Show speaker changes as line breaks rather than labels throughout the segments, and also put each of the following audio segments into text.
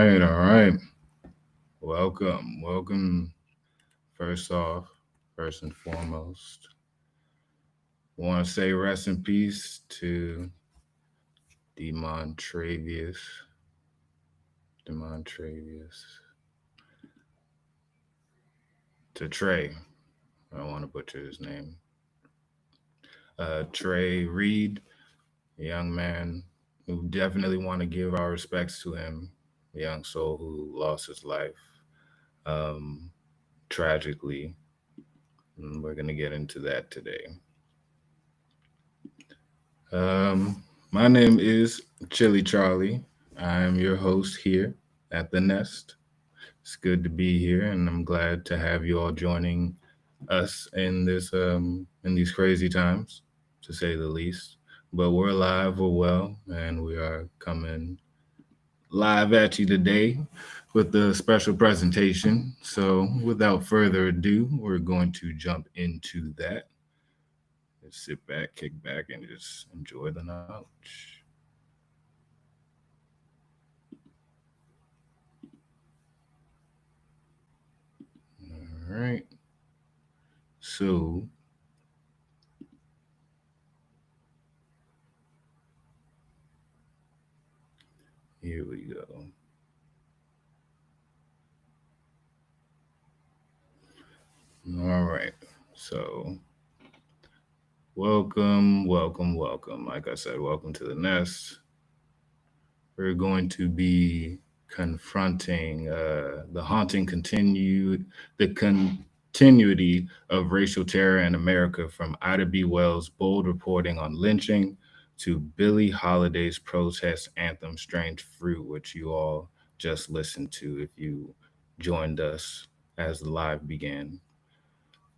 All right. Welcome. First off, first and foremost, I want to say rest in peace to Demontravius. Demontravius. To Trey. I don't want to butcher his name. Trey Reed, a young man who definitely want to give our respects to him, a young soul who lost his life um, tragically. And we're going to get into that today. Um, my name is Chili Charlie. I am your host here at the Nest. It's good to be here, and I'm glad to have you all joining us in these crazy times, to say the least. But we're alive, we're well, and we are coming live at you today with a special presentation. So, without further ado, we're going to jump into that. Just sit back, kick back, and just enjoy the knowledge. All right. So, here we go. All right. So, welcome. Like I said, welcome to the nest. We're going to be confronting the continuity of racial terror in America, from Ida B. Wells' bold reporting on lynching to Billie Holiday's protest anthem "Strange Fruit," which you all just listened to if you joined us as the live began,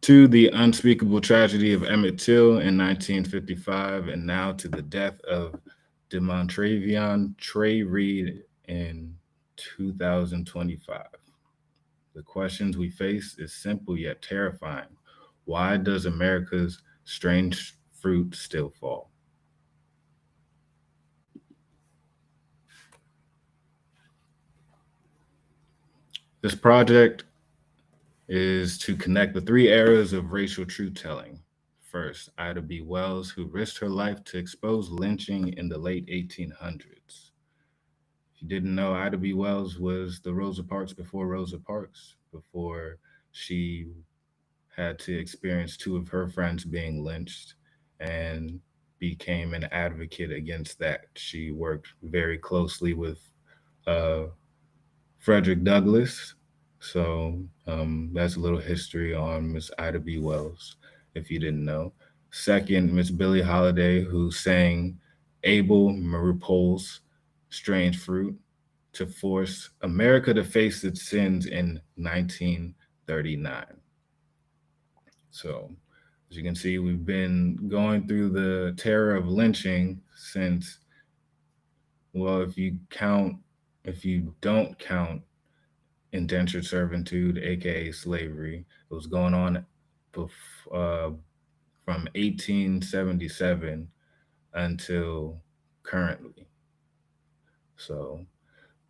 to the unspeakable tragedy of Emmett Till in 1955, and now to the death of Demontravion Trey Reed in 2025. The questions we face is simple yet terrifying. Why does America's strange fruit still fall? This project is to connect the three eras of racial truth telling. First, Ida B. Wells, who risked her life to expose lynching in the late 1800s. If you didn't know, Ida B. Wells was the Rosa Parks before Rosa Parks, before she had to experience two of her friends being lynched and became an advocate against that. She worked very closely with uh, Frederick Douglass. So that's a little history on Miss Ida B. Wells, if you didn't know. Second, Miss Billie Holiday, who sang Abel Marupol's Strange Fruit to force America to face its sins in 1939. So, as you can see, we've been going through the terror of lynching since, well, if you don't count indentured servitude, aka slavery, it was going on from 1877 until currently. So,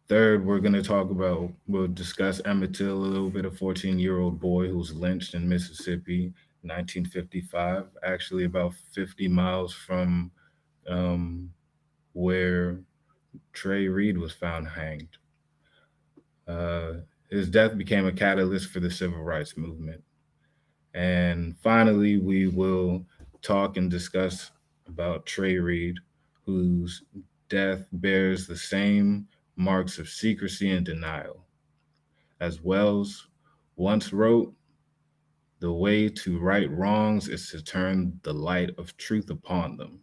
third, we'll discuss Emmett Till a little bit, a 14-year-old boy who was lynched in Mississippi, 1955, actually about 50 miles from um, where Trey Reed was found hanged. Uh, his death became a catalyst for the civil rights movement. And finally, we will talk and discuss about Trey Reed, whose death bears the same marks of secrecy and denial. As Wells once wrote, the way to right wrongs is to turn the light of truth upon them.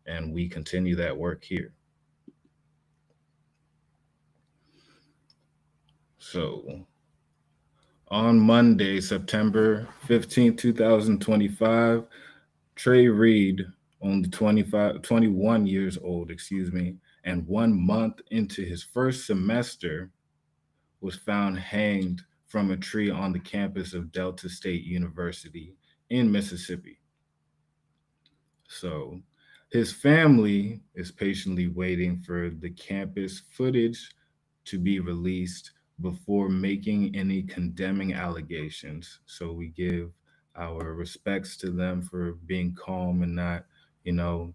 And we continue that work here. So, on Monday, September 15th, 2025, Trey Reed, only 21 years old, and 1 month into his first semester, was found hanged from a tree on the campus of Delta State University in Mississippi. So his family is patiently waiting for the campus footage to be released before making any condemning allegations. So we give our respects to them for being calm and not, you know,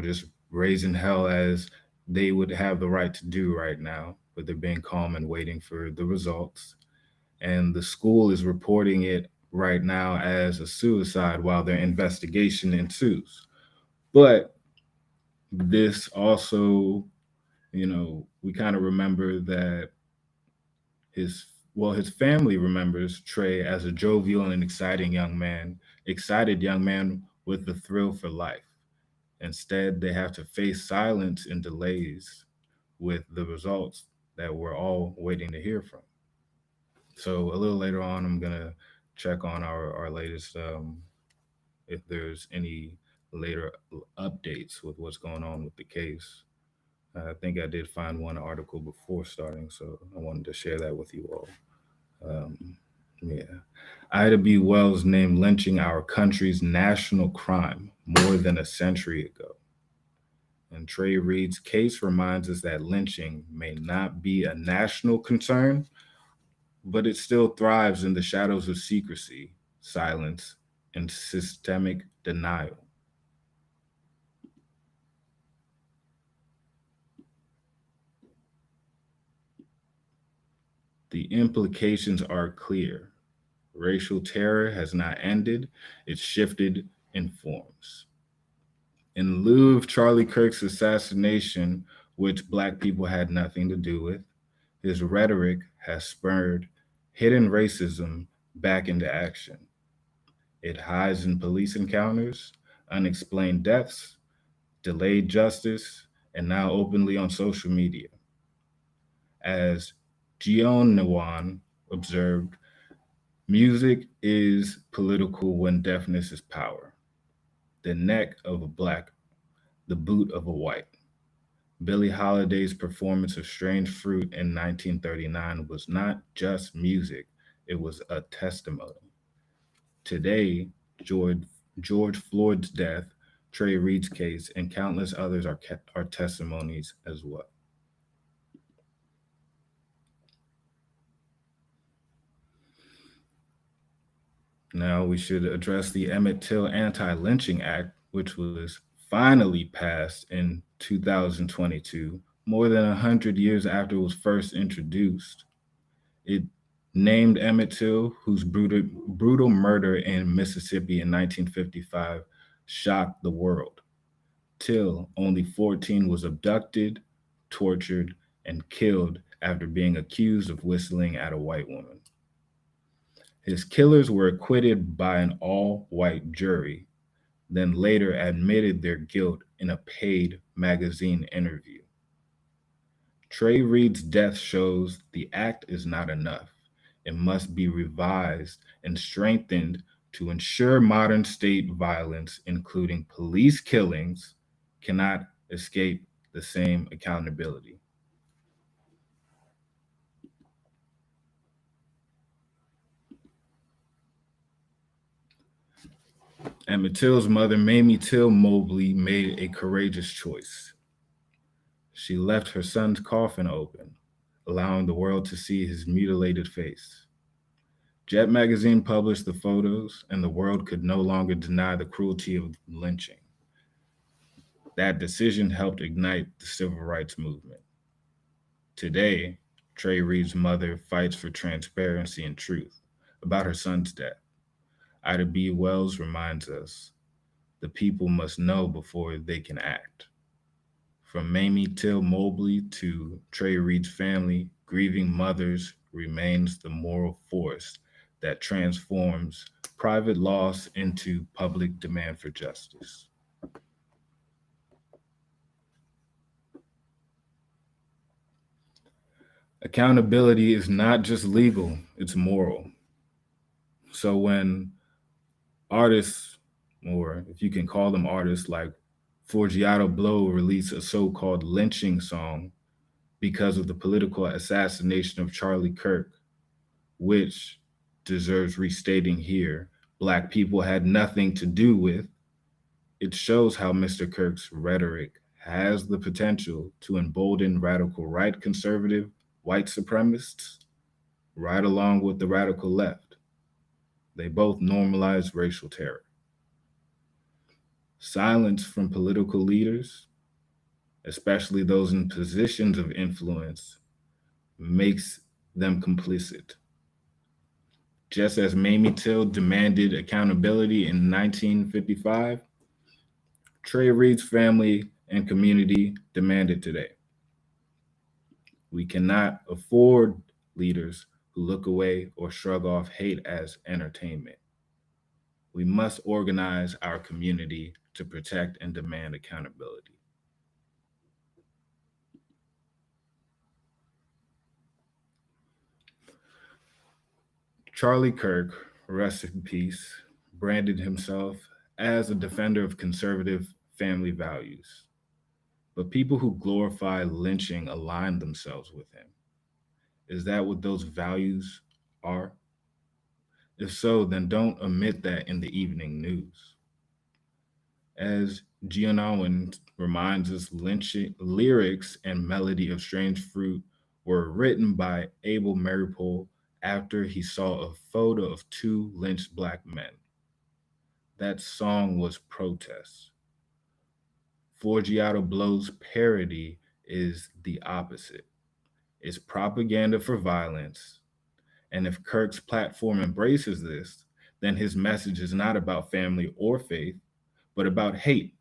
just raising hell as they would have the right to do right now, but they're being calm and waiting for the results. And the school is reporting it right now as a suicide while their investigation ensues. But this also, we kind of remember that his his family remembers Trey as a jovial and excited young man with the thrill for life. Instead, they have to face silence and delays with the results that we're all waiting to hear from. So a little later on, I'm gonna check on our latest, if there's any later updates with what's going on with the case. I think I did find one article before starting, so I wanted to share that with you all. Um, yeah. Ida B. Wells named lynching our country's national crime more than a century ago. And Trey Reed's case reminds us that lynching may not be a national concern, but it still thrives in the shadows of secrecy, silence, and systemic denial. The implications are clear. Racial terror has not ended, it's shifted in forms. In lieu of Charlie Kirk's assassination, which black people had nothing to do with, his rhetoric has spurred hidden racism back into action. It hides in police encounters, unexplained deaths, delayed justice, and now openly on social media. As Gionawan observed, music is political when deafness is power. The neck of a black, the boot of a white. Billie Holiday's performance of Strange Fruit in 1939 was not just music, it was a testimony. Today, George, George Floyd's death, Trey Reed's case, and countless others are testimonies as well. Now we should address the Emmett Till Anti Lynching Act, which was finally passed in 2022, more than 100 years after it was first introduced. It named Emmett Till, whose brutal murder in Mississippi in 1955 shocked the world. Till, only 14, was abducted, tortured, and killed after being accused of whistling at a white woman. His killers were acquitted by an all white jury, then later admitted their guilt in a paid magazine interview. Trey Reed's death shows the act is not enough. It must be revised and strengthened to ensure modern state violence, including police killings, cannot escape the same accountability. Emmett Till's mother, Mamie Till Mobley, made a courageous choice. She left her son's coffin open, allowing the world to see his mutilated face. Jet magazine published the photos, and the world could no longer deny the cruelty of lynching. That decision helped ignite the civil rights movement. Today, Trey Reed's mother fights for transparency and truth about her son's death. Ida B. Wells reminds us the people must know before they can act. From Mamie Till Mobley to Trey Reed's family, grieving mothers remains the moral force that transforms private loss into public demand for justice. Accountability is not just legal, it's moral. So when artists, or if you can call them artists like Forgiato Blow, release a so called lynching song because of the political assassination of Charlie Kirk, which deserves restating here, Black people had nothing to do with, it shows how Mr. Kirk's rhetoric has the potential to embolden radical right conservative white supremacists right along with the radical left. They both normalize racial terror. Silence from political leaders, especially those in positions of influence, makes them complicit. Just as Mamie Till demanded accountability in 1955, Trey Reed's family and community demand it today. We cannot afford leaders who look away or shrug off hate as entertainment. We must organize our community to protect and demand accountability. Charlie Kirk, rest in peace, branded himself as a defender of conservative family values. But people who glorify lynching align themselves with him. Is that what those values are? If so, then don't omit that in the evening news. As Giannowan reminds us, lynching lyrics and melody of Strange Fruit were written by Abel Maripol after he saw a photo of two lynched black men. That song was protest. Forgiato Blow's parody is the opposite. It's propaganda for violence. And if Kirk's platform embraces this, then his message is not about family or faith, but about hate.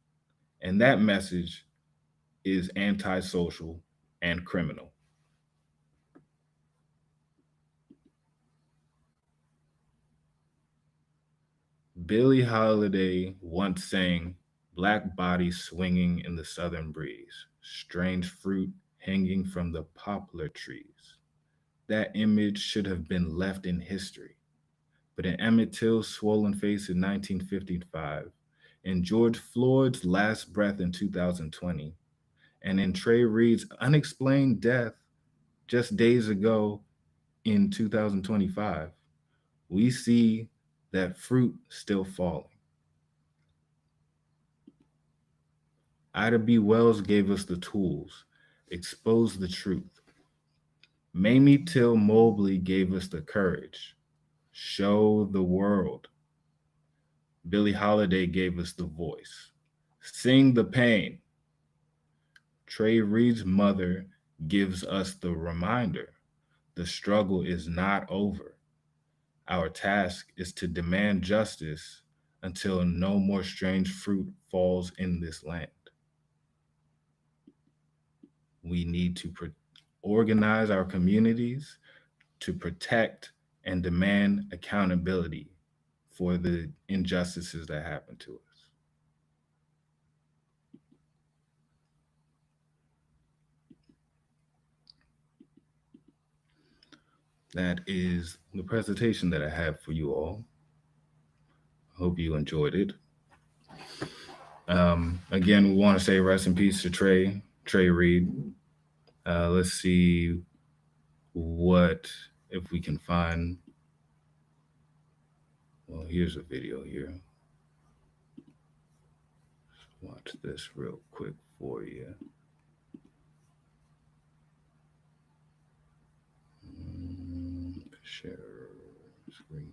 And that message is antisocial and criminal. Billie Holiday once sang, "Black bodies swinging in the southern breeze, strange fruit hanging from the poplar trees." That image should have been left in history. But in Emmett Till's swollen face in 1955, in George Floyd's last breath in 2020, and in Trey Reed's unexplained death just days ago in 2025, we see that fruit still falling. Ida B. Wells gave us the tools, expose the truth. Mamie Till Mobley gave us the courage, show the world. Billie Holiday gave us the voice, sing the pain. Trey Reed's mother gives us the reminder, the struggle is not over. Our task is to demand justice until no more strange fruit falls in this land. We need to organize our communities to protect and demand accountability for the injustices that happen to us. That is the presentation that I have for you all. Hope you enjoyed it. Again, we want to say rest in peace to Trey Reed. Let's see what if we can find. Well, here's a video here. Watch this real quick for you. Share screen.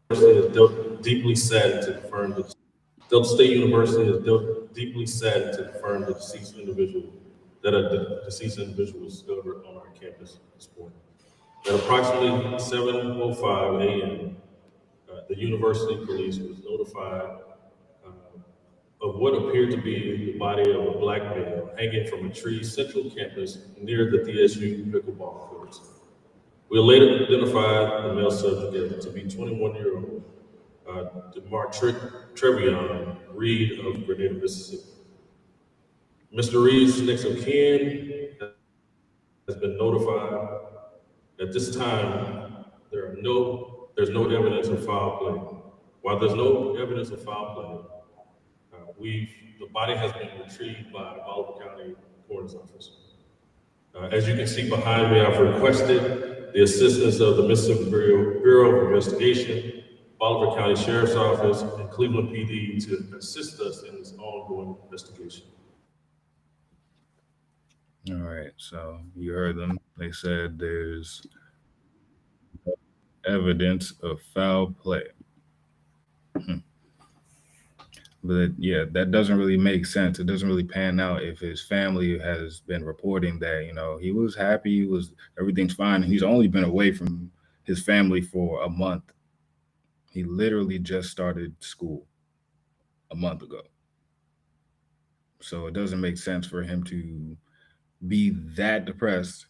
Is deeply saddened to confirm that Delta State University is deeply saddened to confirm the deceased individual was discovered on our campus this morning. At approximately 7:05 a.m., the university police was notified of what appeared to be the body of a black male hanging from a tree central campus near the DSU pickleball courts. We later identified the male subject to be 21-year-old DeMar Trevion Reed of Grenada, Mississippi. Mr. Reed's next of kin has been notified. At this time, there's no evidence of foul play. While there's no evidence of foul play, we've the body has been retrieved by Bolivar County Coroner's Office. As you can see behind me, I've requested the assistance of the Mississippi Bureau of Investigation, Bolivar County Sheriff's Office, and Cleveland PD to assist us in this ongoing investigation.
All right, so you heard them. They said there's evidence of foul play. But yeah, that doesn't really make sense. It doesn't really pan out if his family has been reporting that, he was happy, everything's fine. He's only been away from his family for a month. He literally just started school a month ago. So it doesn't make sense for him to be that depressed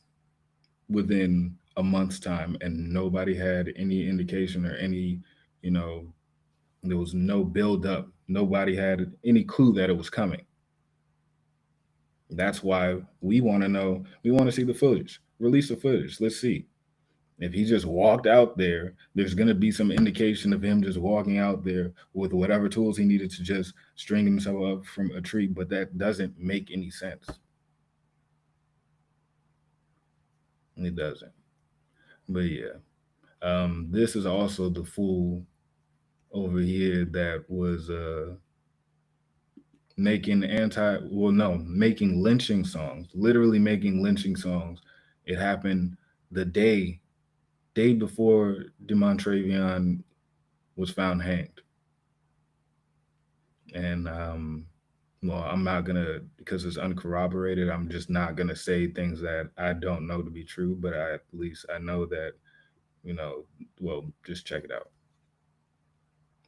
within a month's time and nobody had any indication or any, you know, there was no build up. Nobody had any clue that it was coming. That's why we want to know. We want to see the footage. Release the footage. Let's see. If he just walked out there, there's going to be some indication of him just walking out there with whatever tools he needed to just string himself up from a tree, but that doesn't make any sense. It doesn't. But yeah, this is also the fool over here that was making lynching songs, literally making lynching songs. It happened the day before Demontrevion was found hanged. And well, I'm not gonna, because it's uncorroborated, I'm just not gonna say things that I don't know to be true, but at least I know that, well, just check it out.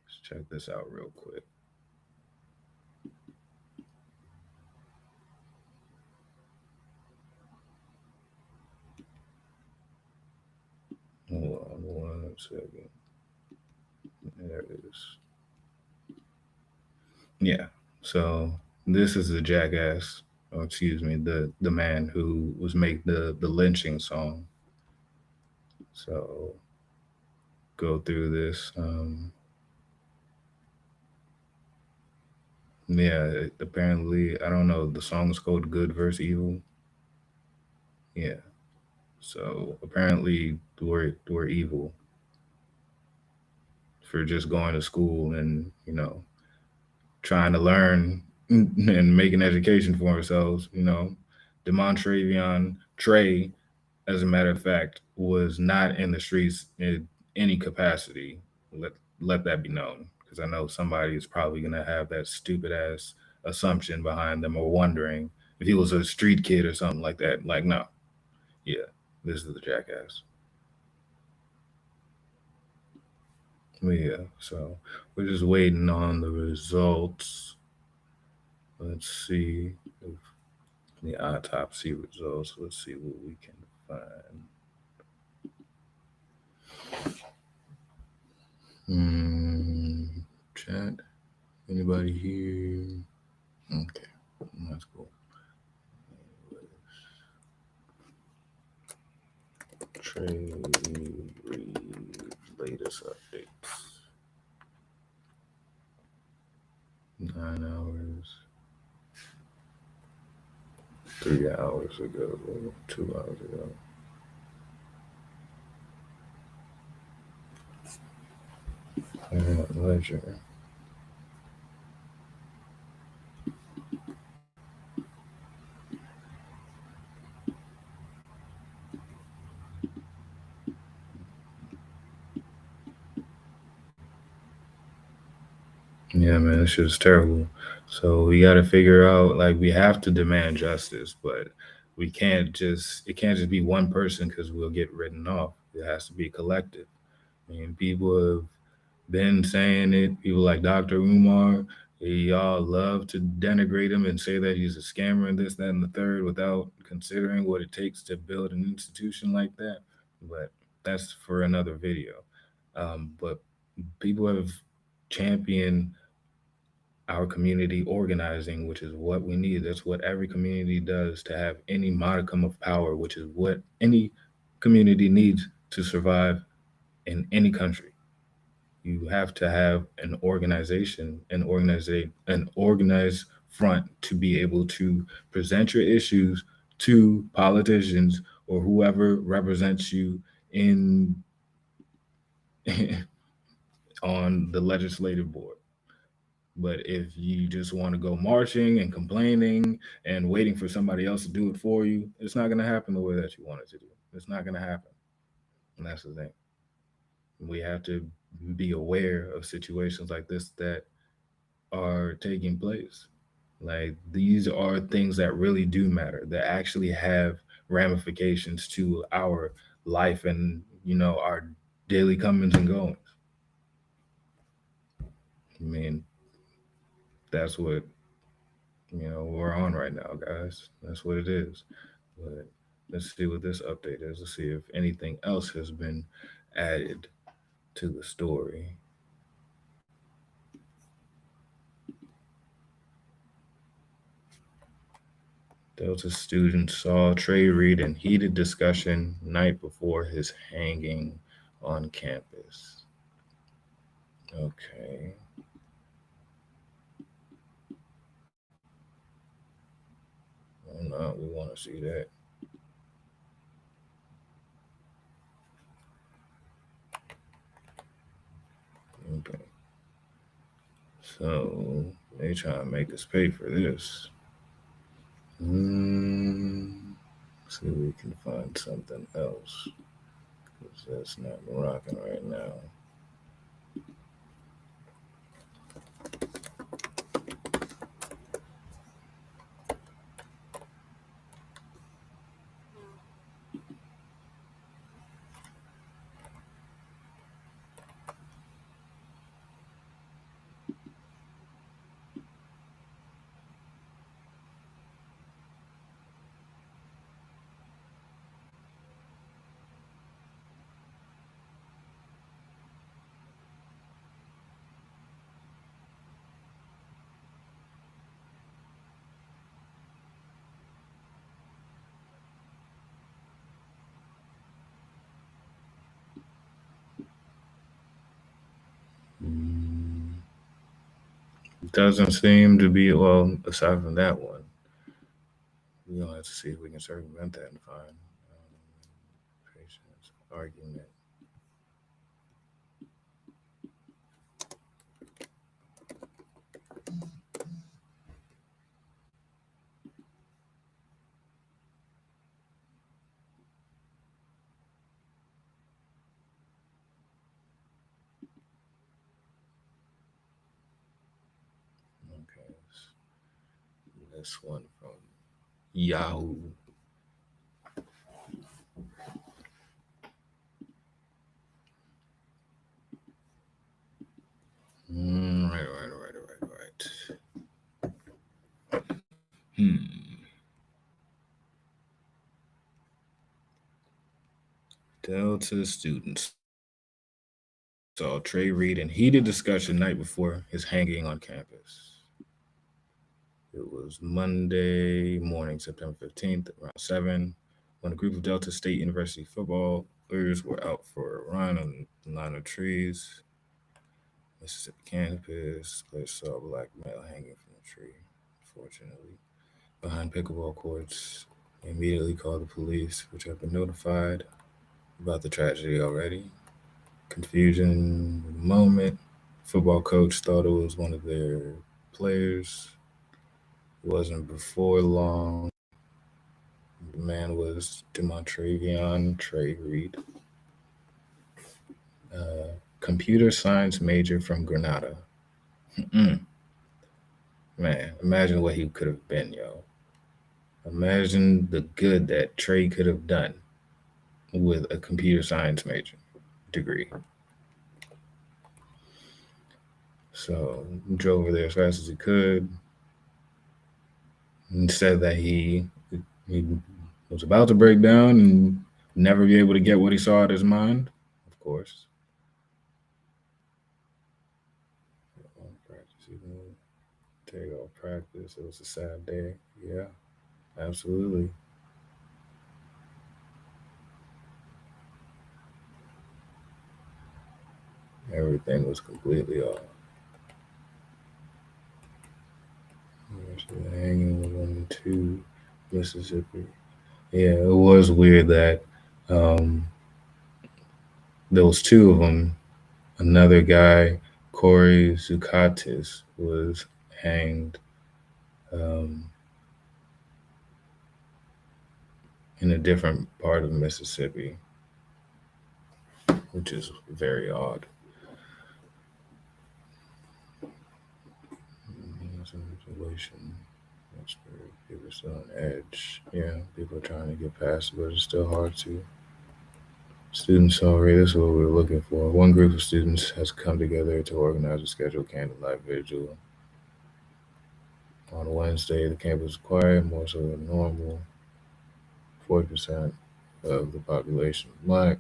Let's check this out real quick. Hold on 1 second. There it is. Yeah. So this is the jackass, or excuse me, the man who was making the lynching song. So go through this. Yeah, apparently I don't know. The song is called "Good vs. Evil." Yeah. So apparently we're evil for just going to school and trying to learn and make an education for ourselves. Demontrevion Trey, as a matter of fact, was not in the streets in any capacity. Let that be known, because I know somebody is probably gonna have that stupid ass assumption behind them or wondering if he was a street kid or something like that. Like, no, yeah, this is the jackass. But yeah, so we're just waiting on the results. Let's see if the autopsy results. Let's see what we can find. Chat. Anybody here? Okay, that's cool. Trey Reed latest updates. 9 hours. 3 hours ago. 2 hours ago. Ledger. Yeah, man, this shit's terrible. So we got to figure out, like, we have to demand justice, but it can't just be one person because we'll get written off. It has to be collective. I mean, people have been saying it. People like Dr. Umar, y'all love to denigrate him and say that he's a scammer and this, that, and the third without considering what it takes to build an institution like that. But that's for another video. But people have championed our community organizing, which is what we need. That's what every community does to have any modicum of power, which is what any community needs to survive in any country. You have to have an organization, an organized front to be able to present your issues to politicians or whoever represents you in on the legislative board. But if you just want to go marching and complaining and waiting for somebody else to do it for you, it's not going to happen the way that you want it to do. It's not going to happen. And that's the thing. We have to be aware of situations like this that are taking place. Like these are things that really do matter, that actually have ramifications to our life and, our daily comings and goings. I mean, that's what we're on right now, guys. That's what it is. But let's see what this update is. Let's see if anything else has been added to the story. Delta student saw Trey Reed in heated discussion night before his hanging on campus. Okay. Oh, no, we want to see that. Okay. So they try to make us pay for this. See if we can find something else. Because that's not rocking right now. Doesn't seem to be, well, aside from that one, we're going to have to see if we can circumvent that and find patience, argument. Okay, this one from Yahoo. Right. Delta students saw Trey Reed in heated discussion night before his hanging on campus. It was Monday morning, September 15th, around 7, when a group of Delta State University football players were out for a run on the line of trees. Mississippi campus, players saw a black male hanging from a tree, unfortunately, behind pickleball courts. They immediately called the police, which have been notified about the tragedy already. Confusion in the moment. Football coach thought it was one of their players. It wasn't before long. The man was Demontravion Trey Reed, computer science major from Grenada. Mm-mm. Man, imagine what he could have been, yo. Imagine the good that Trey could have done with a computer science major degree. So he drove over there as fast as he could and said that he was about to break down and never be able to get what he saw at his mind. Of course. Take off practice. It was a sad day. Yeah, absolutely. Everything was completely off. Hanging with one and two, Mississippi. Yeah, it was weird that um, there was two of them. Another guy, Corey Zukatis, was hanged um, in a different part of Mississippi, which is very odd. Isolation. People still on edge. Yeah, people are trying to get past it, but it's still hard to. Students already, this is what we were looking for. One group of students has come together to organize a scheduled candlelight vigil. On Wednesday, the campus was quiet, more so than normal. 40% of the population was black.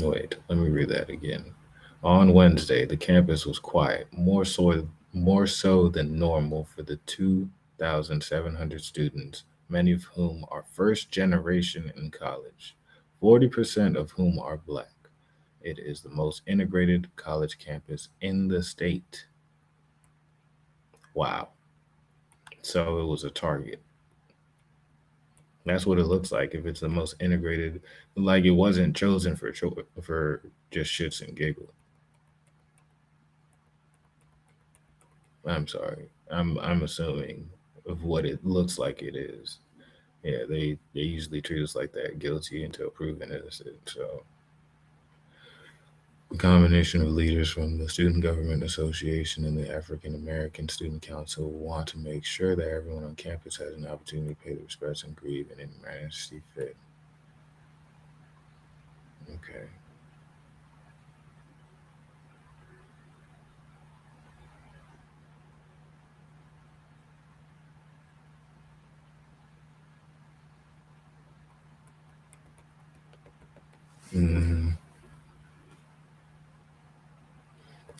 Wait, let me read that again. On Wednesday, the campus was quiet, more so than normal for the 2,700 students, many of whom are first generation in college, 40% of whom are black. It is the most integrated college campus in the state. Wow. So it was a target. That's what it looks like if it's the most integrated. Like it wasn't chosen for just shits and giggles. I'm sorry. I'm assuming of what it looks like it is. Yeah, they usually treat us like that, guilty until proven innocent. So a combination of leaders from the Student Government Association and the African American Student Council want to make sure that everyone on campus has an opportunity to pay their respects and grieve in any manner they see fit. Okay. hmm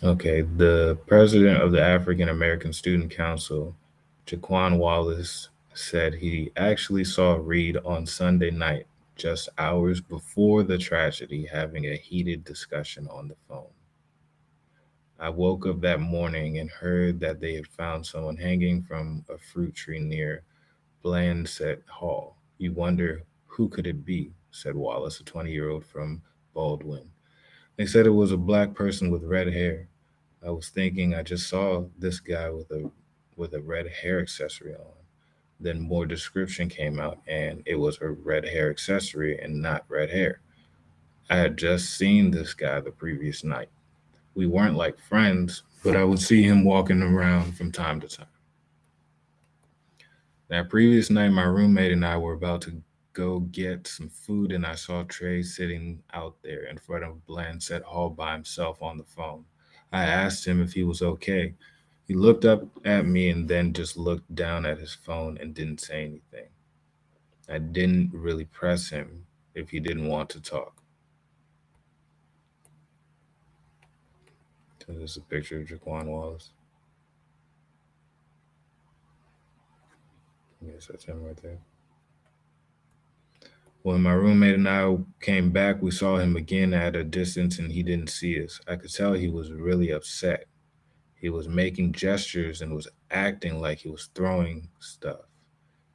Okay. The president of the African American Student Council, Jaquan Wallace, said he actually saw Reid on Sunday night, just hours before the tragedy, having a heated discussion on the phone. I woke up that morning and heard that they had found someone hanging from a fruit tree near Blandset Hall. You wonder who could it be, said Wallace, a 20-year-old from Baldwin. They said it was a black person with red hair. I was thinking I just saw this guy with a red hair accessory on. Then more description came out and it was a red hair accessory and not red hair. I had just seen this guy the previous night. We weren't like friends, but I would see him walking around from time to time. That previous night, my roommate and I were about to go get some food, and I saw Trey sitting out there in front of Blandset Hall by himself on the phone. I asked him if he was okay. He looked up at me and then just looked down at his phone and didn't say anything. I didn't really press him if he didn't want to talk. So this is a picture of Jaquan Wallace. I guess that's him right there. When my roommate and I came back, we saw him again at a distance and he didn't see us. I could tell he was really upset. He was making gestures and was acting like he was throwing stuff.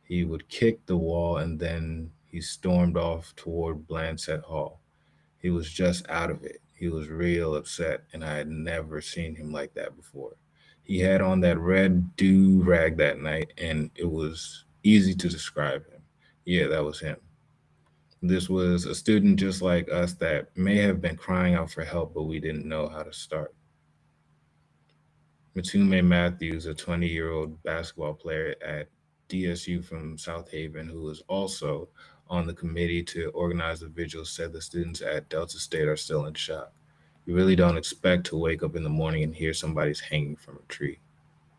He would kick the wall and then he stormed off toward Blandset Hall. He was just out of it. He was real upset, and I had never seen him like that before. He had on that red do rag that night, and it was easy to describe him. Yeah, that was him. This was a student just like us that may have been crying out for help, but we didn't know how to start. Matume Matthews, a 20-year-old basketball player at DSU from South Haven, who was also on the committee to organize the vigil, said the students at Delta State are still in shock. You really don't expect to wake up in the morning and hear somebody's hanging from a tree.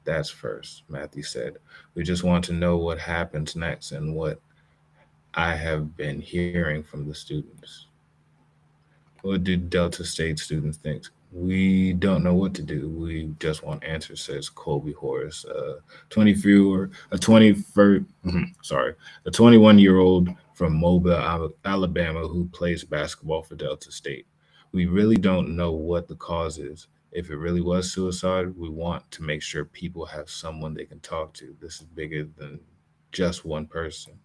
That's first, Matthew said. We just want to know what happens next and what I have been hearing from the students. What do Delta State students think? We don't know what to do. We just want answers, says Colby Horace, 24, a 21st, sorry, a 21-year-old from Mobile, Alabama, who plays basketball for Delta State. We really don't know what the cause is. If it really was suicide, we want to make sure people have someone they can talk to. This is bigger than just one person.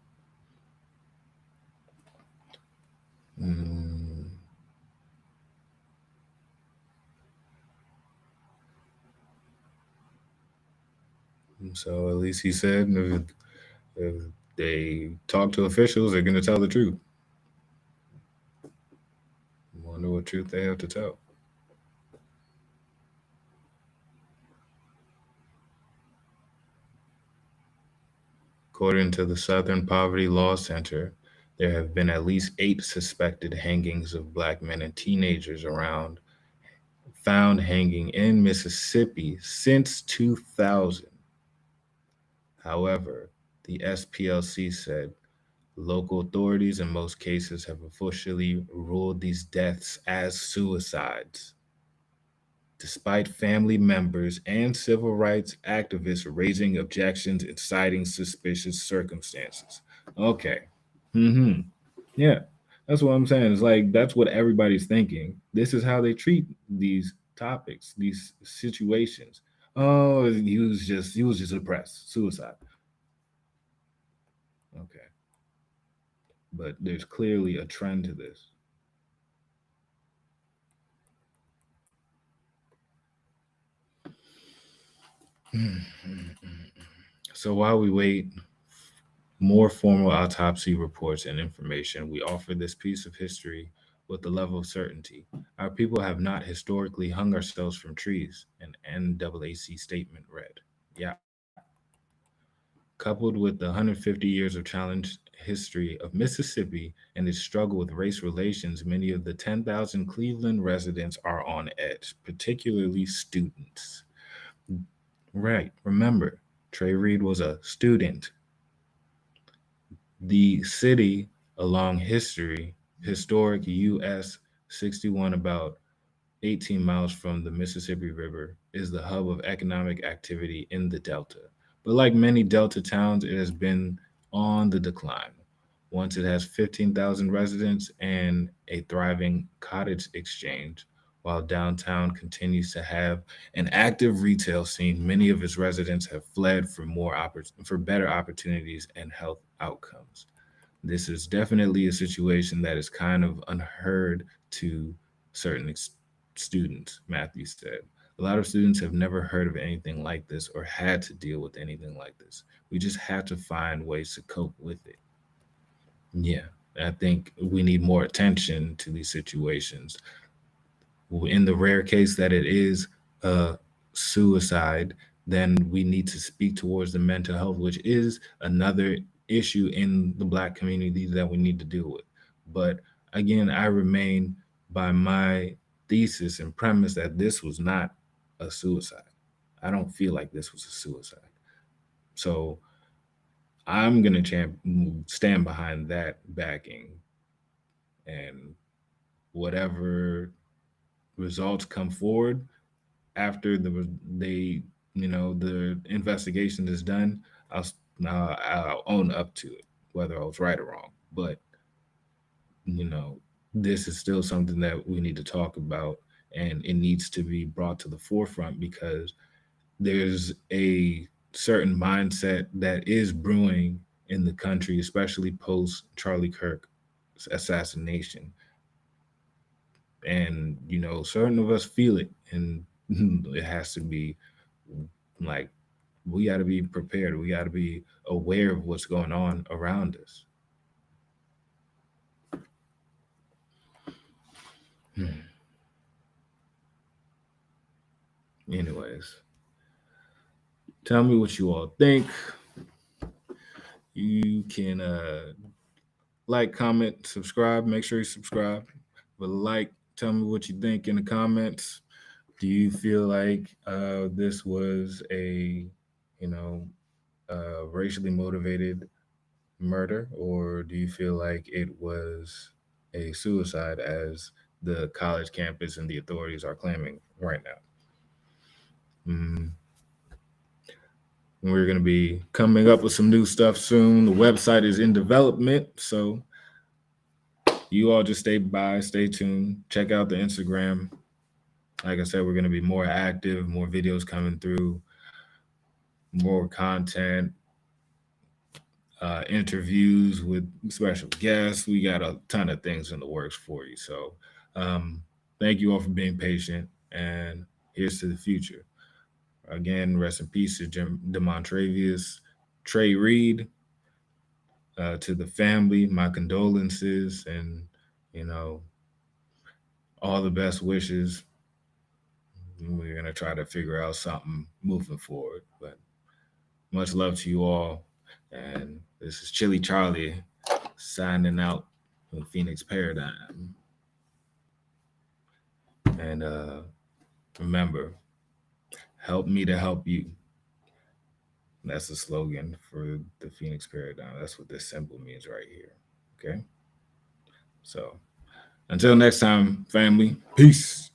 Mm, so at least he said if they talk to officials, they're going to tell the truth. Wonder what truth they have to tell. According to the Southern Poverty Law Center, there have been at least 8 suspected hangings of black men and teenagers around found hanging in Mississippi since 2000. However, the SPLC said local authorities in most cases have officially ruled these deaths as suicides, despite family members and civil rights activists raising objections and citing suspicious circumstances. Okay. Mm-hmm. Yeah. That's what I'm saying. It's like that's what everybody's thinking. This is how they treat these topics, these situations. Oh, he was just depressed, suicide. Okay. But there's clearly a trend to this. So while we wait more formal autopsy reports and information, we offer this piece of history with the level of certainty. Our people have not historically hung ourselves from trees, an NAAC statement read. Yeah. Coupled with the 150 years of challenged history of Mississippi and its struggle with race relations, many of the 10,000 Cleveland residents are on edge, particularly students. Right, remember, Trey Reed was a student. The city along historic US 61, about 18 miles from the Mississippi River, is the hub of economic activity in the Delta. But like many Delta towns, it has been on the decline. Once it has 15,000 residents and a thriving cottage exchange, while downtown continues to have an active retail scene, many of its residents have fled for for better opportunities and health outcomes. This is definitely a situation that is kind of unheard to certain students, Matthew said. A lot of students have never heard of anything like this or had to deal with anything like this. We just have to find ways to cope with it. Yeah, I think we need more attention to these situations. In the rare case that it is a suicide, then we need to speak towards the mental health, which is another issue in the Black community that we need to deal with. But again, I remain by my thesis and premise that this was not a suicide. I don't feel like this was a suicide. So I'm gonna stand behind that backing, and whatever results come forward after they the investigation is done, I'll I'll own up to it, whether I was right or wrong. But you know, this is still something that we need to talk about, and it needs to be brought to the forefront because there's a certain mindset that is brewing in the country, especially post Charlie Kirk assassination. And certain of us feel it, and it has to be like we got to be prepared. We got to be aware of what's going on around us. Hmm. Anyways, tell me what you all think. You can like, comment, subscribe. Make sure you subscribe. But like, tell me what you think in the comments. Do you feel like this was a, you know, racially motivated murder, or do you feel like it was a suicide as the college campus and the authorities are claiming right now? We're going to be coming up with some new stuff soon. The website is in development, so you all just stay tuned, check out the Instagram, Like I said, we're going to be more active, more videos coming through, more content, interviews with special guests. We got a ton of things in the works for you. So thank you all for being patient, and here's to the future. Again, rest in peace to Demontravius, Trey Reed. To the family, my condolences, and you know all the best wishes. We're gonna try to figure out something moving forward. But much love to you all, and this is Chili Charlie signing out from Phoenix Paradigm. And remember, help me to help you. That's the slogan for the Phoenix Paradigm. That's what this symbol means right here. Okay. So until next time, family, peace.